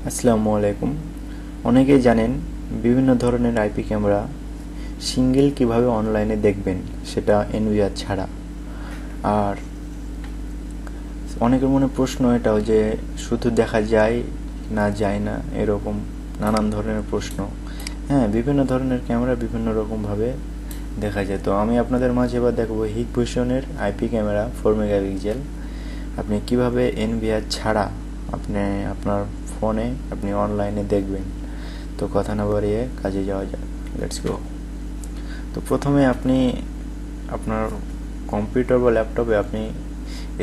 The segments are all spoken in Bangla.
আসসালামু আলাইকুম। অনেকেই জানেন বিভিন্ন ধরনের আইপি ক্যামেরা সিঙ্গেল কিভাবে অনলাইনে দেখবেন, সেটা এনভিআর ছাড়া। আর অনেকের মনে প্রশ্ন এটাও যে শুধু দেখা যায় না যায় না, এরকম নানান ধরনের প্রশ্ন। হ্যাঁ, বিভিন্ন ধরনের ক্যামেরা বিভিন্ন রকমভাবে দেখা যায়। তো আমি আপনাদের মাঝে এবার দেখবো হিকভিশনের আইপি ক্যামেরা 4 মেগাপিক্সেল আপনি কিভাবে এনভিআর ছাড়া আপনি আপনার ফোনে আপনি অনলাইনে দেখবেন। তো কথা না বাড়িয়ে কাজে যাওয়া যাক, লেটস গো। তো প্রথমে আপনি আপনার কম্পিউটার বা ল্যাপটপে আপনি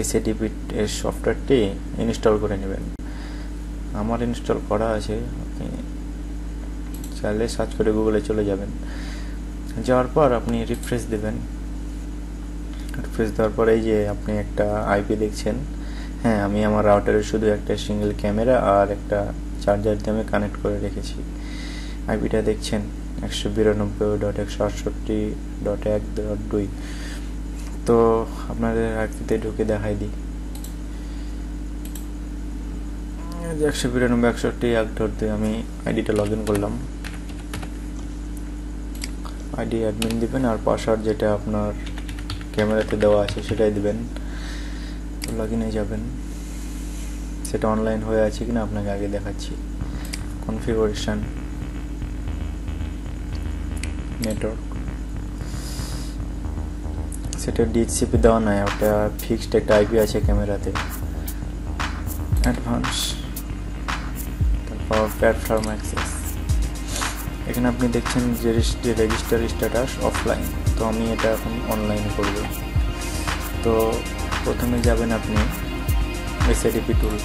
এসএডিপি এর সফটওয়্যারটি ইনস্টল করে নেবেন। আমার ইনস্টল করা আছে, আপনি চাইলে সার্চ করে গুগলে চলে যাবেন। যাওয়ার পর আপনি রিফ্রেশ দেবেন। রিফ্রেশ দেওয়ার পর এই যে আপনি একটা আইপি দেখছেন। হ্যাঁ, আমি আমার রাউটারে শুধু একটা সিঙ্গেল ক্যামেরা আর একটা চার্জার দিয়ে আমি কানেক্ট করে রেখেছি। আইপিটা দেখছেন 192.168.1.2। তো আপনাদের আইপিতে ঢুকে দেখাই দিই। 192.168.1.2 আমি আইডিটা লগ ইন করলাম। আইডি অ্যাডমিন দিবেন আর পাসওয়ার্ড যেটা আপনার ক্যামেরাতে দেওয়া আছে সেটাই দিবেন। লগ ইনে যাবেন। সেটা অনলাইন হয়ে আছে কিনা আপনাকে আগে দেখাচ্ছি। কনফিগারেশন, নেটওয়ার্ক, সেটা ডিএইচসিপি দেওয়া নাই, ওটা ফিক্সড একটা আইপি আছে ক্যামেরাতে। অ্যাডভান্স, তারপর প্ল্যাটফর্ম অ্যাক্সেস। এখানে আপনি দেখছেন যে রেজিস্টার স্ট্যাটাস অফলাইন। তো আমি এটা এখন অনলাইন করব। তো প্রথমে যাবেন আপনি এসএডিপি টুল।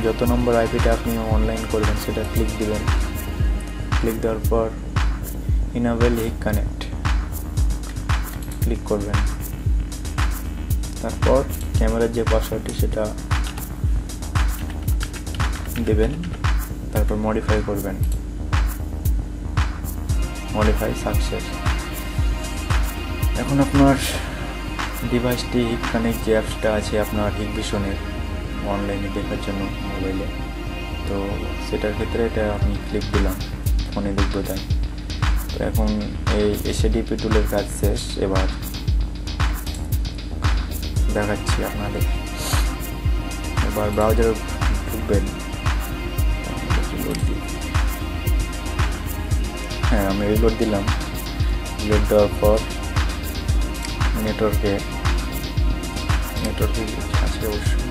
যত নম্বর আইপিটা আপনি অনলাইন করবেন সেটা ক্লিক দিবেন। ক্লিক দেওয়ার পর ইনেবল হিক কানেক্ট ক্লিক করবেন। তারপর ক্যামেরার যে পাসওয়ার্ডটি সেটা দেবেন। তারপর মডিফাই করবেন। Modify success. এখন আপনার ডিভাইসটি হিক কানেক্ট যে অ্যাপসটা আছে আপনার হিকভিশনের অনলাইনে দেখার জন্য মোবাইলে, তো সেটার ক্ষেত্রে এটা আমি ক্লিক দিলাম, ফোনে দেখবো তাই। তো এখন এই এসএডিপি টুলের কাজ শেষ। এবার দেখাচ্ছি আপনাদের। এবার ব্রাউজারে ঢুকবেন। হ্যাঁ, আমি রিলোড দিলাম। রিলোড দেওয়ার পর নেটওয়ার্কে আছে অবশ্যই,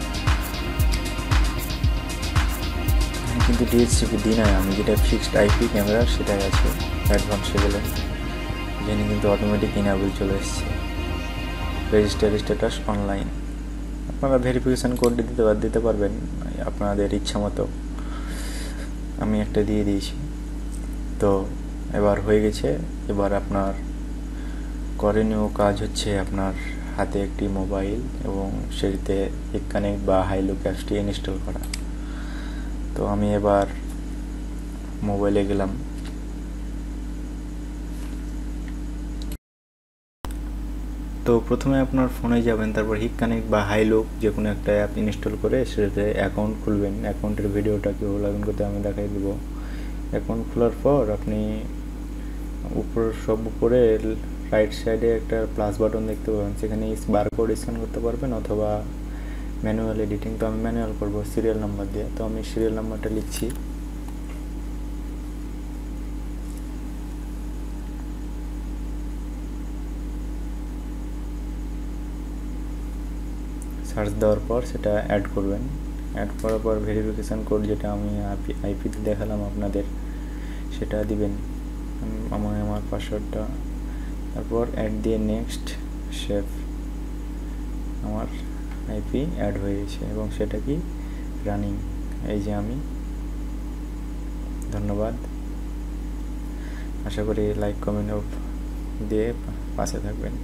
কিন্তু ডিএইচসিপি দিই না, আমি যেটা ফিক্সড আইপি ক্যামেরা সেটাই আছে। অ্যাডভান্সে গেলেন, জেনে কিন্তু অটোমেটিক ইনেবল চলে এসছে। Register status online. আপনারা ভেরিফিকেশান কোড দিতে পারবেন আপনাদের ইচ্ছা মতো। আমি একটা দিয়ে দিয়েছি। তো এবার হয়ে গেছে। এবার আপনার করণীয় কাজ হচ্ছে আপনার হাতে একটি মোবাইল এবং সেটিতে হিক কানেক্ট বা হাইলুক অ্যাপসটি ইনস্টল করা। তো আমি এবার মোবাইলে গেলাম। তো প্রথমে আপনার ফোনে যাবেন, তারপর হিক কানেক্ট বা হাইলুক যে কোনো একটা অ্যাপ ইনস্টল করে সেটাতে অ্যাকাউন্ট খুলবেন। অ্যাকাউন্টের ভিডিওটা কীভাবে লগ ইন করতে আমি দেখাই দেবো। অ্যাকাউন্ট খোলার পর আপনি উপরে রাইট সাইডে একটা প্লাস বাটন দেখতে পাবেন, সেখানে বারকোড স্ক্যান করতে পারবেন অথবা ম্যানুয়াল এডিটিং। তো আমি ম্যানুয়াল করবো সিরিয়াল নাম্বার দিয়ে। তো আমি সিরিয়াল নাম্বারটা লিখছি। সার্চ দেওয়ার পর সেটা অ্যাড করবেন। অ্যাড করার পর ভেরিফিকেশান কোড যেটা আমি আইপিতে দেখালাম আপনাদের সেটা দিবেন, আমার পাসওয়ার্ডটা। তারপর অ্যাড দিয়ে নেক্সট সেভ। আমার আইপি অ্যাড হয়ে গেছে এবং সেটা কি রানিং। এই যে আমি। ধন্যবাদ। আশা করি লাইক কমেন্ট দিয়ে পাশে থাকবেন।